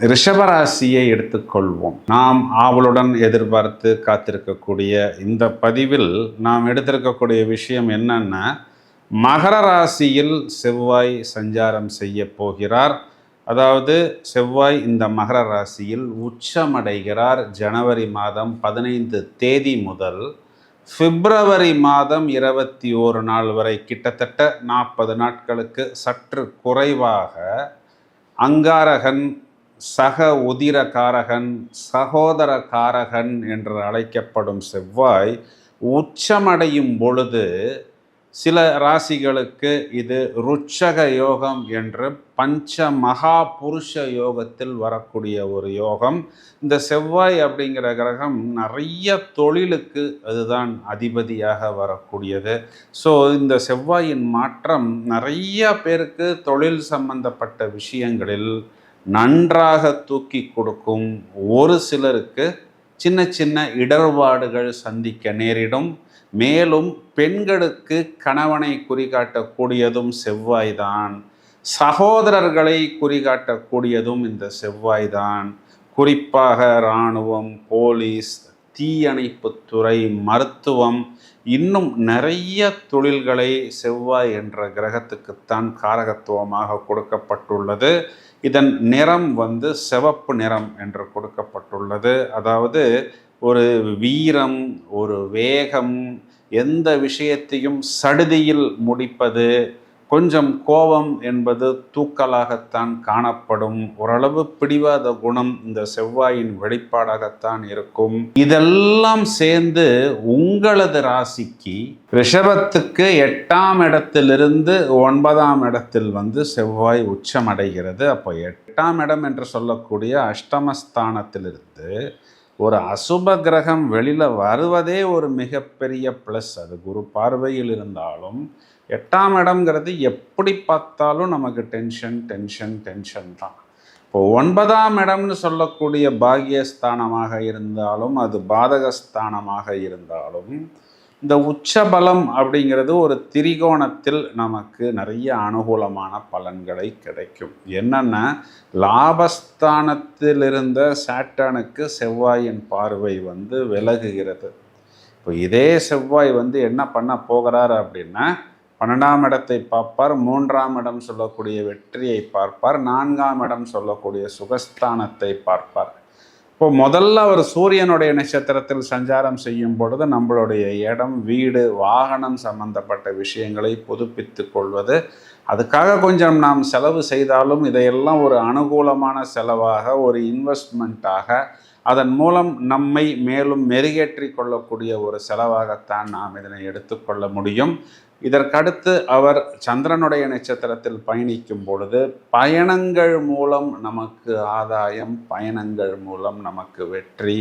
ரிஷபராசியை எடுத்துக்கொள்வோம். நாம் ஆவலுடன் எதிர்பார்த்து காத்திருக்கக்கூடிய இந்த பதிவில் நாம் எடுத்திருக்கக்கூடிய விஷயம் என்னன்னா, மகர ராசியில் செவ்வாய் சஞ்சாரம் செய்ய போகிறார். அதாவது செவ்வாய் இந்த மகர ராசியில் உச்சமடைகிறார். ஜனவரி மாதம் 15 தேதி முதல் பிப்ரவரி மாதம் 21 நாள் வரை, கிட்டத்தட்ட 40 நாட்களுக்கு சற்று குறைவாக அங்காரகன், சக உதிரகாரகன், சகோதர காரகன் என்று அழைக்கப்படும் செவ்வாய் உச்சமடையும் பொழுது சில ராசிகளுக்கு இது ருட்சக யோகம் என்று பஞ்ச மகா புருஷ யோகத்தில் வரக்கூடிய ஒரு யோகம். இந்த செவ்வாய் அப்படிங்கிற கிரகம் நிறைய தொழிலுக்கு அதுதான் அதிபதியாக வரக்கூடியது. ஸோ இந்த செவ்வாயின் மாற்றம் நிறைய பேருக்கு தொழில் சம்பந்தப்பட்ட விஷயங்களில் நன்றாக தூக்கி கொடுக்கும். ஒரு சிலருக்கு சின்ன சின்ன இடர்பாடுகள் சந்திக்க நேரிடும். மேலும் பெண்களுக்கு கணவனை குறிகாட்டக்கூடியதும் செவ்வாய்தான், சகோதரர்களை குறிகாட்டக்கூடியதும் இந்த செவ்வாய்தான். குறிப்பாக இராணுவம், போலீஸ், தீயணைப்புத்துறை, மருத்துவம், இன்னும் நிறைய தொழில்களை செவ்வாய் என்ற கிரகத்துக்குத்தான் காரகத்துவமாக கொடுக்கப்பட்டுள்ளது. இதன் நிறம் சிவப்பு நிறம் என்று கொடுக்கப்பட்டுள்ளது. அதாவது ஒரு வீரம், ஒரு வேகம், எந்த விஷயத்தையும் சடுதியில் முடிப்பது, கொஞ்சம் கோபம் என்பது தூக்கலாகத்தான் காணப்படும். ஓரளவு பிடிவாத குணம் இந்த செவ்வாயின் வெளிப்பாடாகத்தான் இருக்கும். இதெல்லாம் சேர்ந்து உங்களது ராசிக்கு ரிஷபத்துக்கு 8ஆம் இடத்திலிருந்து 9ஆம் இடத்தில் செவ்வாய் உச்சமடைகிறது. அப்போ 8ஆம் இடம் என்று சொல்லக்கூடிய அஷ்டமஸ்தானத்திலிருந்து ஒரு அசுப கிரகம் வெளியில் வருவதே ஒரு மிகப்பெரிய ப்ளஸ். அது குரு பார்வையில் இருந்தாலும் 8ஆம் இடம்ங்கிறது எப்படி பார்த்தாலும் நமக்கு டென்ஷன் தான். இப்போ 9ஆம் இடம்னு சொல்லக்கூடிய பாகியஸ்தானமாக இருந்தாலும், அது பாதகஸ்தானமாக இருந்தாலும், இந்த உச்சபலம் அப்படிங்கிறது ஒரு திரிகோணத்தில் நமக்கு நிறைய அனுகூலமான பலன்களை கிடைக்கும். என்னென்னா, லாபஸ்தானத்தில் இருந்த சாட்டனுக்கு செவ்வாயின் பார்வை விலகுகிறது. இப்போ இதே செவ்வாய் என்ன பண்ண போகிறார் அப்படின்னா, 12ஆம் இடத்தை பார்ப்பார், 3ஆம் இடம் சொல்லக்கூடிய வெற்றியை பார்ப்பார், 4ஆம் இடம் சொல்லக்கூடிய சுகஸ்தானத்தை பார்ப்பார். இப்போ முதல்ல அவர் சூரியனுடைய நட்சத்திரத்தில் சஞ்சாரம் செய்யும் பொழுது நம்மளுடைய இடம், வீடு, வாகனம் சம்பந்தப்பட்ட விஷயங்களை புதுப்பித்து கொள்வது, அதுக்காக கொஞ்சம் நாம் செலவு செய்தாலும் இதையெல்லாம் ஒரு அனுகூலமான செலவாக, ஒரு இன்வெஸ்ட்மெண்ட்டாக, அதன் மூலம் நம்மை மேலும் மெருகேற்றி கொள்ளக்கூடிய ஒரு செலவாகத்தான் நாம் இதனை எடுத்துக்கொள்ள முடியும். இதற்கடுத்து அவர் சந்திரனுடைய நட்சத்திரத்தில் பயணிக்கும் பொழுது பயணங்கள் மூலம் நமக்கு ஆதாயம், பயணங்கள் மூலம் நமக்கு வெற்றி,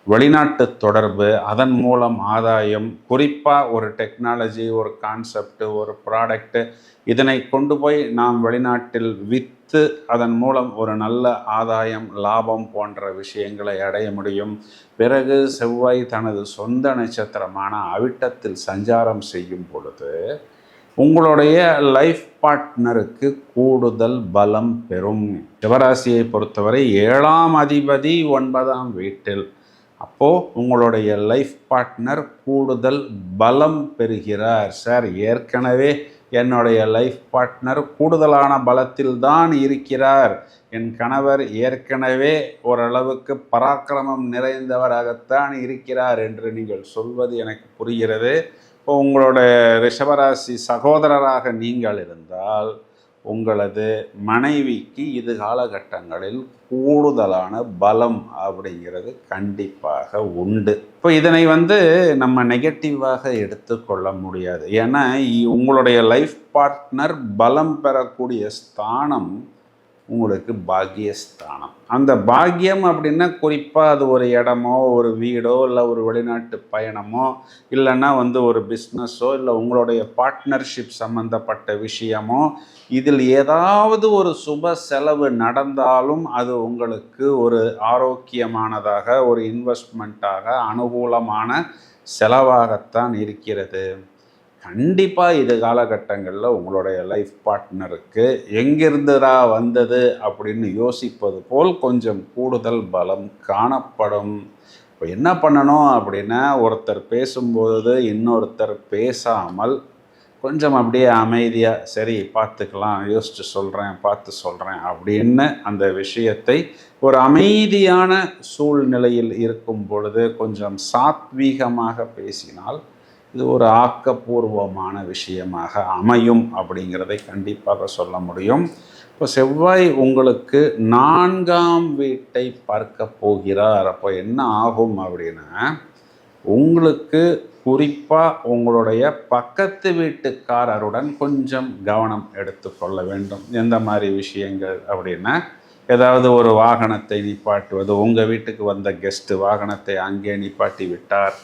வெளிநாட்டு தொடர்பு, அதன் மூலம் ஆதாயம். குறிப்பாக ஒரு டெக்னாலஜி, ஒரு கான்செப்ட், ஒரு ப்ராடக்ட்டு, இதனை கொண்டு போய் நாம் வெளிநாட்டில் விற்று அதன் மூலம் ஒரு நல்ல ஆதாயம், லாபம் போன்ற விஷயங்களை அடைய முடியும். பிறகு செவ்வாய் தனது சொந்த நட்சத்திரமான அவிட்டத்தில் சஞ்சாரம் செய்யும் பொழுது உங்களுடைய லைஃப் பார்ட்னருக்கு கூடுதல் பலம் பெறும். சிவராசியை பொறுத்தவரை 7ஆம் அதிபதி 9ஆம் வீட்டில். அப்போது உங்களுடைய லைஃப் பார்ட்னர் கூடுதல் பலம் பெறுகிறார். சார், ஏற்கனவே என்னுடைய லைஃப் பார்ட்னர் கூடுதலான பலத்தில் தான் இருக்கிறார், என் கணவர் ஏற்கனவே ஓரளவுக்கு பராக்கிரமம் நிறைந்தவராகத்தான் இருக்கிறார் என்று நீங்கள் சொல்வது எனக்கு புரிகிறது. இப்போ உங்களோட ரிஷபராசி சகோதரராக நீங்கள் இருந்தால் உங்களது மனைவிக்கு இது காலகட்டங்களில் கூடுதலான பலம் அப்படிங்கிறது கண்டிப்பாக உண்டு. இப்போ இதனை நம்ம நெகட்டிவாக எடுத்துக்கொள்ள முடியாது. ஏன்னா உங்களுடைய லைஃப் பார்ட்னர் பலம் பெறக்கூடிய ஸ்தானம் உங்களுக்கு பாக்கியஸ்தானம். அந்த பாக்கியம் அப்படின்னா குறிப்பாக அது ஒரு இடமோ, ஒரு வீடோ, இல்லை ஒரு வெளிநாட்டு பயணமோ, இல்லைன்னா ஒரு பிஸ்னஸோ, இல்லை உங்களுடைய பார்ட்னர்ஷிப் சம்மந்தப்பட்ட விஷயமோ, இதில் ஏதாவது ஒரு சுப செலவு நடந்தாலும் அது உங்களுக்கு ஒரு ஆரோக்கியமானதாக, ஒரு இன்வெஸ்ட்மெண்ட்டாக, அனுகூலமான செலவாகத்தான் இருக்கிறது. கண்டிப்பாக இது காலகட்டங்களில் உங்களுடைய லைஃப் பார்ட்னருக்கு எங்கிருந்துடா வந்தது அப்படின்னு யோசிப்பது போல் கொஞ்சம் கூடுதல் பலம் காணப்படும். இப்போ என்ன பண்ணணும் அப்படின்னா, ஒருத்தர் பேசும்போது இன்னொருத்தர் பேசாமல் கொஞ்சம் அப்படியே அமைதியாக, சரி பார்த்துக்கலாம், யோசித்து சொல்கிறேன், பார்த்து சொல்கிறேன் அப்படின்னு அந்த விஷயத்தை ஒரு அமைதியான சூழ்நிலையில் இருக்கும் பொழுது கொஞ்சம் சாத்வீகமாக பேசினால் இது ஒரு ஆக்கப்பூர்வமான விஷயமாக அமையும் அப்படிங்கிறதை கண்டிப்பாக சொல்ல முடியும். இப்போ செவ்வாய் உங்களுக்கு 4ஆம் வீட்டை பார்க்க போகிறார். அப்போ என்ன ஆகும் அப்படின்னா, உங்களுக்கு குறிப்பாக உங்களுடைய பக்கத்து வீட்டுக்காரருடன் கொஞ்சம் கவனம் எடுத்துக்கொள்ள வேண்டும். எந்த மாதிரி விஷயங்கள் அப்படின்னா, ஏதாவது ஒரு வாகனத்தை நிப்பாட்டுவது, உங்கள் வீட்டுக்கு வந்த கெஸ்ட்டு வாகனத்தை அங்கே நிப்பாட்டி விட்டார்,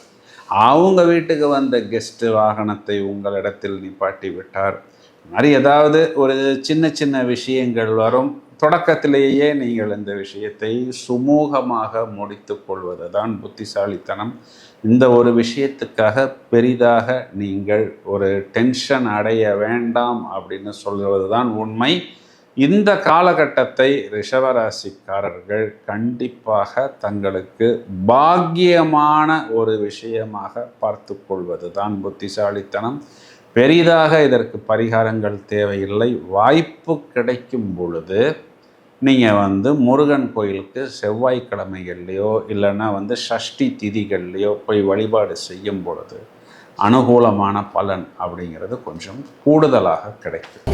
அவங்க வீட்டுக்கு வந்த கெஸ்ட்டு வாகனத்தை உங்களிடத்தில் நிப்பாட்டி விட்டார், இந்த மாதிரி ஏதாவது ஒரு சின்ன சின்ன விஷயங்கள் வரும். தொடக்கத்திலேயே நீங்கள் இந்த விஷயத்தை சுமூகமாக முடித்து கொள்வது தான் புத்திசாலித்தனம். இந்த ஒரு விஷயத்துக்காக பெரிதாக நீங்கள் ஒரு டென்ஷன் அடைய வேண்டாம் அப்படின்னு சொல்வது தான் உண்மை. இந்த காலகட்டத்தை ரிஷபராசிக்காரர்கள் கண்டிப்பாக தங்களுக்கு பாக்கியமான ஒரு விஷயமாக பார்த்து கொள்வது தான் புத்திசாலித்தனம். பெரிதாக இதற்கு பரிகாரங்கள் தேவையில்லை. வாய்ப்பு கிடைக்கும் பொழுது நீங்கள் முருகன் கோயிலுக்கு செவ்வாய்க்கிழமைகள்லையோ இல்லைன்னா சஷ்டி திதிகள்லையோ போய் வழிபாடு செய்யும் பொழுது அனுகூலமான பலன் அப்படிங்கிறது கொஞ்சம் கூடுதலாக கிடைக்கும்.